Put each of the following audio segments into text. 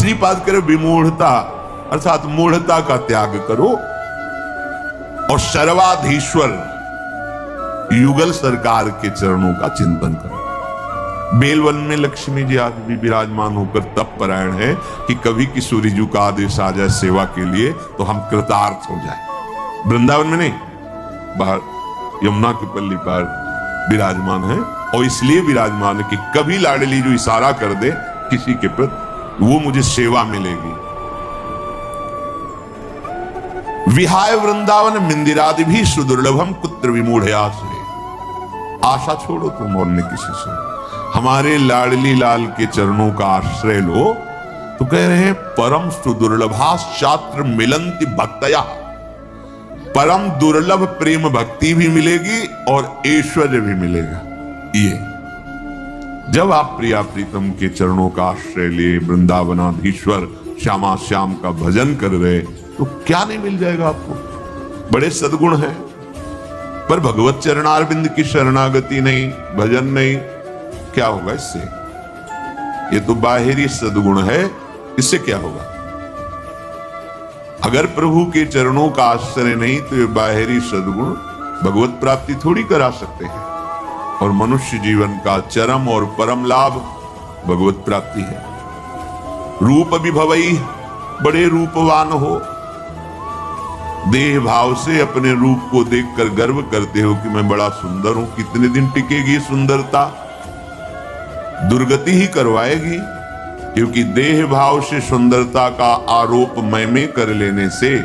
श्रीपाद करे विमूढ़ता अर्थात मूढ़ता का त्याग करो और सर्वाधीश्वर युगल सरकार के चरणों का चिंतन करो। बेलवन में लक्ष्मी जी आज भी विराजमान होकर तप परायण है कि कभी किशोरी जी का आदेश आ जाए सेवा के लिए तो हम कृतार्थ हो जाए। वृंदावन में नहीं, बाहर यमुना की पल्ली पर विराजमान है और इसलिए विराजमान है कि कभी लाडली जो इशारा कर दे किसी के प्रति वो मुझे सेवा मिलेगी। विहाय वृंदावन मिंदिरादि भी सुदुर्लभम कुत्र विमूढ़ आश्रय। आशा छोड़ो तुम और ने किसी से, हमारे लाडली लाल के चरणों का आश्रय लो। तो कह रहे हैं परम सुदुर्लभा शास्त्र मिलंति भक्तया, परम दुर्लभ प्रेम भक्ति भी मिलेगी और ऐश्वर्य भी मिलेगा। ये जब आप प्रिया प्रीतम के चरणों का आश्रय लिए वृंदावनाधीश्वर श्यामा श्याम का भजन कर रहे तो क्या नहीं मिल जाएगा आपको। बड़े सद्गुण है, पर भगवत चरणारविंद की शरणागति नहीं, भजन नहीं, क्या होगा इससे? ये तो बाहरी सद्गुण है, इससे क्या होगा? अगर प्रभु के चरणों का आश्रय नहीं तो ये बाहरी सद्गुण भगवत प्राप्ति थोड़ी करा सकते हैं। और मनुष्य जीवन का चरम और परम लाभ भगवत प्राप्ति है। रूप विभवई, बड़े रूपवान हो, देह भाव से अपने रूप को देखकर गर्व करते हो कि मैं बड़ा सुंदर हूं। कितने दिन टिकेगी सुंदरता? दुर्गति ही करवाएगी, क्योंकि देह भाव से सुंदरता का आरोप मैं में कर लेने से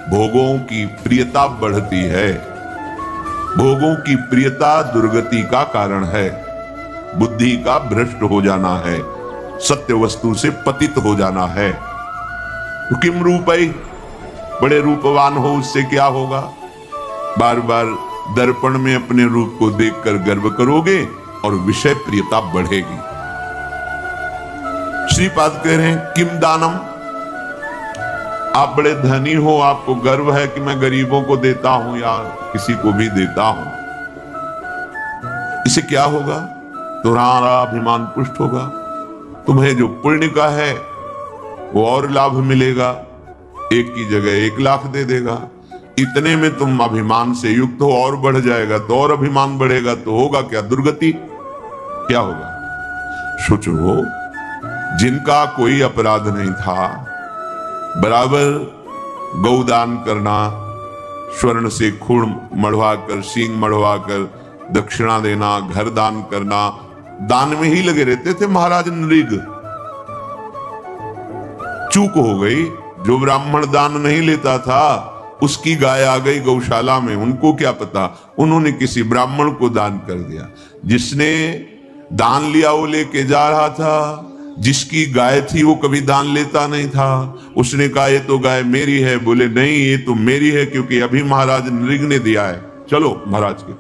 भोगों की प्रियता बढ़ती है। भोगों की प्रियता दुर्गति का कारण है, बुद्धि का भ्रष्ट हो जाना है, सत्य वस्तु से पतित हो जाना है। तो किम रूपई, बड़े रूपवान हो उससे क्या होगा? बार बार दर्पण में अपने रूप को देखकर गर्व करोगे और विषय प्रियता बढ़ेगी। श्रीपाद कह रहे हैं किम दानम, आप बड़े धनी हो, आपको गर्व है कि मैं गरीबों को देता हूं या किसी को भी देता हूं। इससे क्या होगा? तुम्हारा अभिमान पुष्ट होगा, तुम्हें जो पुण्य का है वो और लाभ मिलेगा। एक की जगह 1 लाख दे देगा। इतने में तुम अभिमान से युक्त हो, और बढ़ जाएगा तो और अभिमान बढ़ेगा, तो होगा क्या? दुर्गति। क्या होगा? सोचो, जिनका कोई अपराध नहीं था, बराबर गौदान करना, स्वर्ण से खून मढ़वाकर, सींग मढ़वाकर दक्षिणा देना, घर दान करना, दान में ही लगे रहते थे महाराज नृग। चूक हो गई, जो ब्राह्मण दान नहीं लेता था उसकी गाय आ गई गौशाला में, उनको क्या पता, उन्होंने किसी ब्राह्मण को दान कर दिया। जिसने दान लिया वो लेके जा रहा था, जिसकी गाय थी वो कभी दान लेता नहीं था। उसने कहा ये तो गाय मेरी है, बोले नहीं ये तो मेरी है क्योंकि अभी महाराज नृग ने दिया है, चलो महाराज के